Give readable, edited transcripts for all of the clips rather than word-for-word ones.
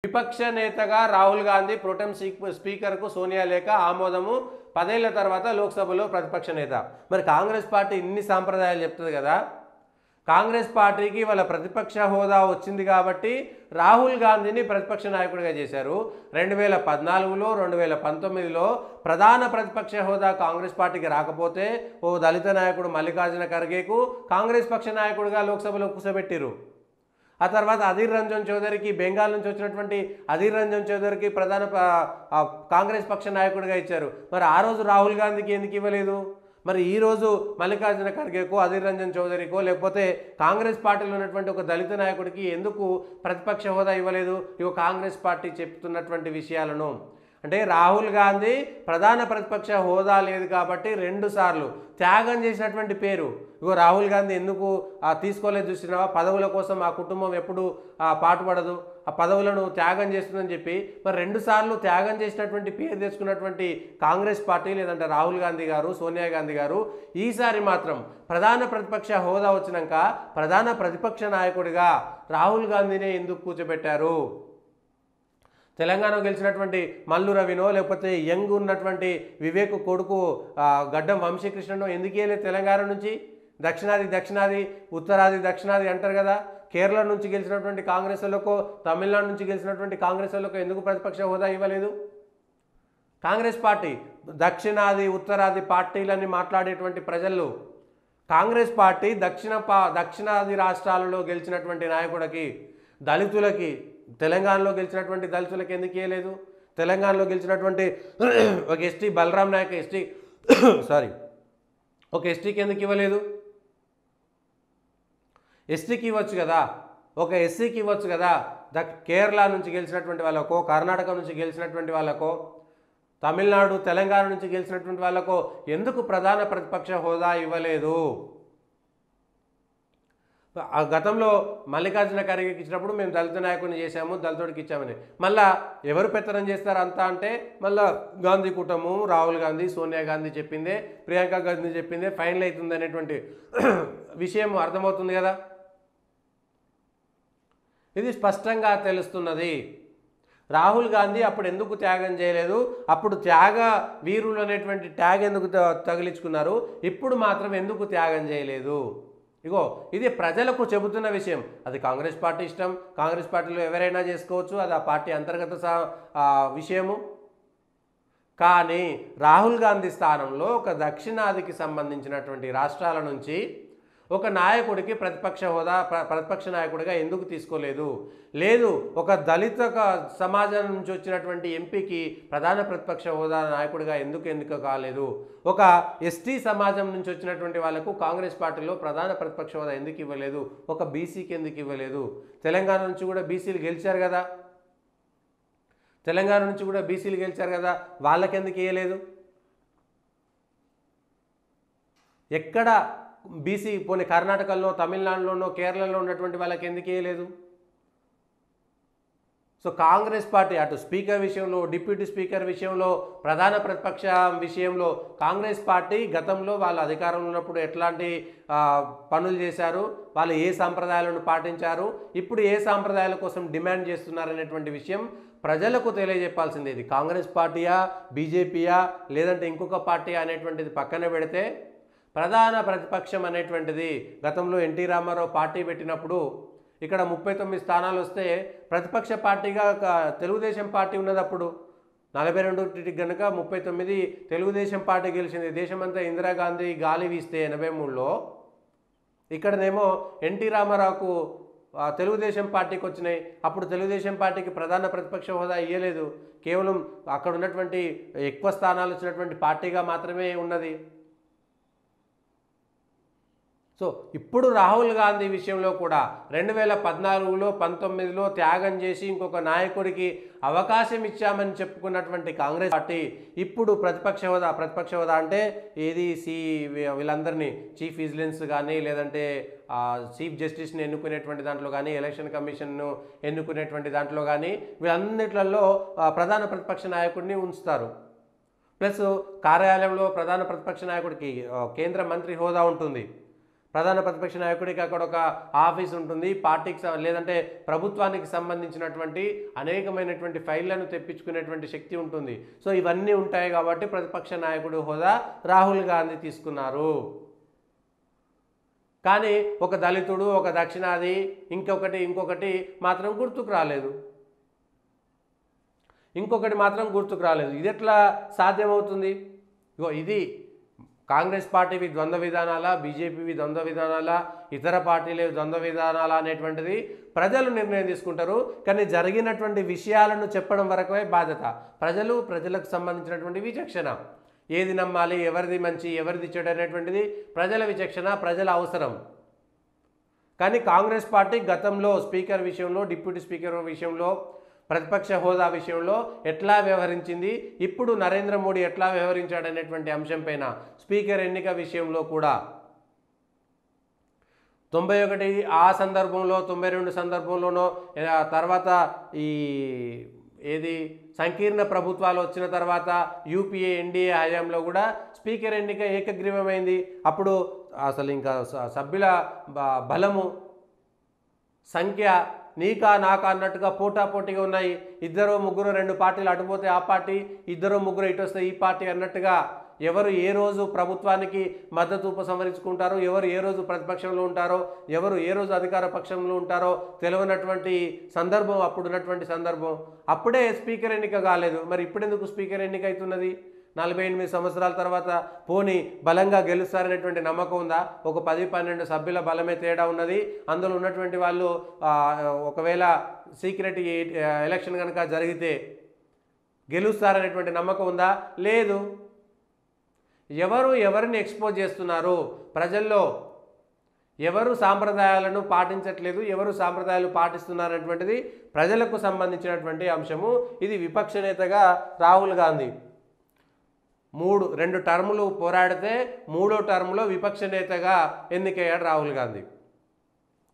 విపక్ష నేతగా రాహుల్ గాంధీ ప్రోటెం స్పీకర్కు సోనియా లేఖ ఆమోదము 10 ఏళ్ల తర్వాత లోక్సభలో ప్రతిపక్ష నేత. మరి కాంగ్రెస్ పార్టీ ఇన్ని సాంప్రదాయాలు చెప్తుంది కదా. కాంగ్రెస్ పార్టీకి వాళ్ళ ప్రతిపక్ష హోదా వచ్చింది కాబట్టి రాహుల్ గాంధీని ప్రతిపక్ష నాయకుడిగా చేశారు. 2014లో 2019లో ప్రధాన ప్రతిపక్ష హోదా కాంగ్రెస్ పార్టీకి రాకపోతే ఓ దళిత నాయకుడు మల్లికార్జున ఖర్గేకు కాంగ్రెస్ పక్ష నాయకుడిగా లోక్సభలో కూర్చోబెట్టిరు. ఆ తర్వాత అధీర్ రంజన్ చౌదరికి, బెంగాల్ నుంచి వచ్చినటువంటి అధీర్ రంజన్ చౌదరికి ప్రధాన కాంగ్రెస్ పక్ష నాయకుడిగా ఇచ్చారు. మరి ఆ రోజు రాహుల్ గాంధీకి ఎందుకు ఇవ్వలేదు? మరి ఈరోజు మల్లికార్జున ఖర్గేకో, అధీర్ రంజన్ చౌదరికో, లేకపోతే కాంగ్రెస్ పార్టీలో ఉన్నటువంటి ఒక దళిత నాయకుడికి ఎందుకు ప్రతిపక్ష హోదా ఇవ్వలేదు? ఇవి కాంగ్రెస్ పార్టీ చెప్తున్నటువంటి విషయాలను. అంటే రాహుల్ గాంధీ ప్రధాన ప్రతిపక్ష హోదా లేదు కాబట్టి 2 సార్లు త్యాగం చేసినటువంటి పేరు. ఇగో రాహుల్ గాంధీ ఎందుకు తీసుకోలేదు చూసినావా? పదవుల కోసం ఆ కుటుంబం ఎప్పుడు పాటుపడదు, ఆ పదవులను త్యాగం చేస్తుందని చెప్పి మరి 2 సార్లు త్యాగం చేసినటువంటి పేరు తెచ్చుకున్నటువంటి కాంగ్రెస్ పార్టీ, లేదంటే రాహుల్ గాంధీ గారు, సోనియా గాంధీ గారు ఈసారి మాత్రం ప్రధాన ప్రతిపక్ష హోదా వచ్చినాక ప్రధాన ప్రతిపక్ష నాయకుడిగా రాహుల్ గాంధీనే ఎందుకు కూర్చోబెట్టారు? తెలంగాణలో గెలిచినటువంటి మల్లు రవినో, లేకపోతే యంగ్ ఉన్నటువంటి వివేక్ కొడుకు గడ్డం వంశీకృష్ణనో ఎందుకు వేయలేదు తెలంగాణ నుంచి? దక్షిణాది ఉత్తరాది దక్షిణాది అంటారు కదా. కేరళ నుంచి గెలిచినటువంటి కాంగ్రెస్ వాళ్ళకో, తమిళనాడు నుంచి గెలిచినటువంటి కాంగ్రెస్ వాళ్ళకో ఎందుకు ప్రతిపక్ష హోదా ఇవ్వలేదు? కాంగ్రెస్ పార్టీ దక్షిణాది ఉత్తరాది పార్టీలని మాట్లాడేటువంటి ప్రజలు, కాంగ్రెస్ పార్టీ దక్షిణాది రాష్ట్రాలలో గెలిచినటువంటి నాయకుడికి, దళితులకి, తెలంగాణలో గెలిచినటువంటి దళితులకి ఎందుకు ఇవ్వలేదు? తెలంగాణలో గెలిచినటువంటి ఒక ఎస్టీ బలరాం నాయక్ ఒక ఎస్టీకి ఎందుకు ఇవ్వలేదు? ఎస్టీకి ఇవ్వచ్చు కదా, ఒక ఎస్సీకి ఇవ్వచ్చు కదా. కేరళ నుంచి గెలిచినటువంటి వాళ్ళకో, కర్ణాటక నుంచి గెలిచినటువంటి వాళ్ళకో, తమిళనాడు తెలంగాణ నుంచి గెలిచినటువంటి వాళ్ళకో ఎందుకు ప్రధాన ప్రతిపక్ష హోదా ఇవ్వలేదు? గతంలో మల్లికార్జున ఖర్గేకి ఇచ్చినప్పుడు మేము దళిత నాయకుడిని చేశాము, దళితుడికి ఇచ్చామని. మళ్ళా ఎవరు పెత్తనం చేస్తారు అంతా అంటే మళ్ళా గాంధీ కుటుంబం, రాహుల్ గాంధీ, సోనియా గాంధీ చెప్పిందే, ప్రియాంక గాంధీ చెప్పిందే ఫైనల్ అవుతుంది అనేటువంటి విషయం అర్థమవుతుంది కదా. ఇది స్పష్టంగా తెలుస్తున్నది. రాహుల్ గాంధీ అప్పుడు ఎందుకు త్యాగం చేయలేదు? అప్పుడు త్యాగ వీరులు అనేటువంటి ట్యాగ్ ఎందుకు తగిలించుకున్నారు? ఇప్పుడు మాత్రం ఎందుకు త్యాగం చేయలేదు? ఇగో ఇది ప్రజలకు చెబుతున్న విషయం. అది కాంగ్రెస్ పార్టీ ఇష్టం, కాంగ్రెస్ పార్టీలో ఎవరైనా చేసుకోవచ్చు, అది ఆ పార్టీ అంతర్గత విషయము. కానీ రాహుల్ గాంధీ స్థానంలో ఒక దక్షిణాదికి సంబంధించినటువంటి రాష్ట్రాల నుంచి ఒక నాయకుడికి ప్రతిపక్ష నాయకుడిగా ఎందుకు తీసుకోలేదు? లేదు, ఒక దళిత సమాజం నుంచి వచ్చినటువంటి ఎంపీకి ప్రధాన ప్రతిపక్ష హోదా నాయకుడిగా ఎందుకు కాలేదు? ఒక ఎస్టీ సమాజం నుంచి వచ్చినటువంటి వాళ్ళకు కాంగ్రెస్ పార్టీలో ప్రధాన ప్రతిపక్ష హోదా ఎందుకు ఇవ్వలేదు? ఒక బీసీకి ఎందుకు ఇవ్వలేదు? తెలంగాణ నుంచి కూడా బీసీలు గెలిచారు కదా, వాళ్ళకెందుకు ఇవ్వలేదు? ఎక్కడ బీసీ పోనీ కర్ణాటకలో, తమిళనాడులోనో, కేరళలో ఉన్నటువంటి వాళ్ళకి ఎందుకు ఇవ్వలేదు? సో కాంగ్రెస్ పార్టీ అటు స్పీకర్ విషయంలో, డిప్యూటీ స్పీకర్ విషయంలో, ప్రధాన ప్రతిపక్ష విషయంలో కాంగ్రెస్ పార్టీ గతంలో వాళ్ళ అధికారంలో ఉన్నప్పుడు ఎట్లాంటి పనులు చేశారు, వాళ్ళు ఏ సాంప్రదాయాలను పాటించారు, ఇప్పుడు ఏ సాంప్రదాయాల కోసం డిమాండ్ చేస్తున్నారు అనేటువంటి విషయం ప్రజలకు తెలియజెప్పాల్సింది. ఇది కాంగ్రెస్ పార్టీయా, బీజేపీయా, లేదంటే ఇంకొక పార్టీ అనేటువంటిది పక్కన పెడితే ప్రధాన ప్రతిపక్షం అనేటువంటిది గతంలో ఎన్టీ రామారావు పార్టీ పెట్టినప్పుడు ఇక్కడ 39 స్థానాలు వస్తే ప్రతిపక్ష పార్టీగా తెలుగుదేశం పార్టీ ఉన్నదప్పుడు 42కి కనుక 39 తెలుగుదేశం పార్టీ గెలిచింది. దేశమంతా ఇందిరాగాంధీ గాలి వీస్తే 83లో, ఇక్కడనేమో ఎన్టీ రామారావుకు తెలుగుదేశం పార్టీకి వచ్చినాయి. అప్పుడు తెలుగుదేశం పార్టీకి ప్రధాన ప్రతిపక్ష హోదా ఇవ్వలేదు, కేవలం అక్కడ ఉన్నటువంటి ఎక్కువ స్థానాలు వచ్చినటువంటి పార్టీగా మాత్రమే ఉన్నది. సో ఇప్పుడు రాహుల్ గాంధీ విషయంలో కూడా 2014లో 19లో త్యాగం చేసి ఇంకొక నాయకుడికి అవకాశం ఇచ్చామని చెప్పుకున్నటువంటి కాంగ్రెస్ పార్టీ ఇప్పుడు ప్రతిపక్ష హోదా అంటే ఏది వీళ్ళందరినీ చీఫ్ విజిలెన్స్ కానీ, లేదంటే చీఫ్ జస్టిస్ని ఎన్నుకునేటువంటి దాంట్లో కానీ, ఎలక్షన్ కమిషన్ను ఎన్నుకునేటువంటి దాంట్లో కానీ వీళ్ళన్నిట్లలో ప్రధాన ప్రతిపక్ష నాయకుడిని ఉంచుతారు. ప్లస్ కార్యాలయంలో ప్రధాన ప్రతిపక్ష నాయకుడికి కేంద్ర మంత్రి హోదా ఉంటుంది. ప్రధాన ప్రతిపక్ష నాయకుడికి అక్కడ ఒక ఆఫీస్ ఉంటుంది, పార్టీకి లేదంటే ప్రభుత్వానికి సంబంధించినటువంటి అనేకమైనటువంటి ఫైళ్లను తెప్పించుకునేటువంటి శక్తి ఉంటుంది. సో ఇవన్నీ ఉంటాయి కాబట్టి ప్రతిపక్ష నాయకుడు హోదా రాహుల్ గాంధీ తీసుకున్నారు. కానీ ఒక దళితుడు, ఒక దక్షిణాది, ఇంకొకటి మాత్రం గుర్తుకు రాలేదు. ఇది ఎట్లా సాధ్యమవుతుంది? ఇగో ఇది కాంగ్రెస్ పార్టీవి ద్వంద్వ విధానాలా, బీజేపీవి ద్వంద్వ విధానాలా, ఇతర పార్టీల ద్వంద్వ విధానాలా అనేటువంటిది ప్రజలు నిర్ణయం తీసుకుంటారు. కానీ జరిగినటువంటి విషయాలను చెప్పడం వరకే బాధ్యత ప్రజలకు సంబంధించినటువంటి విచక్షణ. ఏది నమ్మాలి, ఎవరిది మంచి, ఎవరిది చెడు అనేటువంటిది ప్రజల విచక్షణ, ప్రజల అవసరం. కానీ కాంగ్రెస్ పార్టీ గతంలో స్పీకర్ విషయంలో, డిప్యూటీ స్పీకర్ విషయంలో, ప్రతిపక్ష హోదా విషయంలో ఎట్లా వ్యవహరించింది, ఇప్పుడు నరేంద్ర మోడీ ఎట్లా వ్యవహరించాడనేటువంటి అంశంపైన, స్పీకర్ ఎన్నిక విషయంలో కూడా 91 ఆ సందర్భంలో, 92 సందర్భంలోనో, తర్వాత ఈ సంకీర్ణ ప్రభుత్వాలు వచ్చిన తర్వాత యూపీఏ ఎన్డీఏ హయాంలో కూడా స్పీకర్ ఎన్నిక ఏకగ్రీవమైంది. అప్పుడు అసలు ఇంకా సభ్యుల బలము, సంఖ్య నీకా నాకా అన్నట్టుగా పోటాపోటీగా ఉన్నాయి. ఇద్దరు ముగ్గురు, రెండు పార్టీలు అటుపోతే ఆ పార్టీ, ఇద్దరు ముగ్గురు ఇటు వస్తే ఈ పార్టీ అన్నట్టుగా ఎవరు ఏ రోజు ప్రభుత్వానికి మద్దతు ఉపసంహరించుకుంటారో, ఎవరు ఏ రోజు ప్రతిపక్షంలో ఉంటారో, ఎవరు ఏ రోజు అధికార పక్షంలో ఉంటారో తెలియనటువంటి సందర్భం అప్పుడున్నటువంటి సందర్భం. అప్పుడే స్పీకర్ ఎన్నిక కాలేదు. మరి ఇప్పుడెందుకు స్పీకర్ ఎన్నిక అవుతున్నది? 48 సంవత్సరాల తర్వాత పోనీ బలంగా గెలుస్తారనేటువంటి నమ్మకం ఉందా? ఒక 10-12 సభ్యుల బలమే తేడా ఉన్నది. అందులో ఉన్నటువంటి వాళ్ళు ఒకవేళ సీక్రెట్ ఎలక్షన్ కనుక జరిగితే గెలుస్తారనేటువంటి నమ్మకం ఉందా? లేదు. ఎవరిని ఎక్స్పోజ్ చేస్తున్నారు? ప్రజల్లో ఎవరు సాంప్రదాయాలను పాటించట్లేదు, ఎవరు సాంప్రదాయాలు పాటిస్తున్నారనేటువంటిది ప్రజలకు సంబంధించినటువంటి అంశము. ఇది విపక్ష నేతగా రాహుల్ గాంధీ 2 టర్ములు పోరాడితే 3వ టర్ములో విపక్ష నేతగా ఎన్నికయ్యాడు రాహుల్ గాంధీ.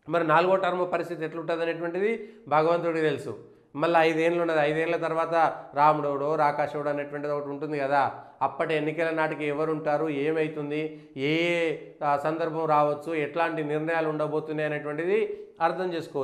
మరి 4వ టర్ము పరిస్థితి ఎట్లుంటుంది అనేటువంటిది భగవంతుడికి తెలుసు. మళ్ళీ 5 ఏళ్ళు ఉన్నది. 5 ఏళ్ళ తర్వాత రాముడోడో రాకాశోడో అనేటువంటిది ఒకటి ఉంటుంది కదా. అప్పటి ఎన్నికల నాటికి ఎవరు ఉంటారు, ఏమవుతుంది, ఏ సందర్భం రావచ్చు, ఎట్లాంటి నిర్ణయాలు ఉండబోతున్నాయి అనేటువంటిది అర్థం చేసుకోవచ్చు.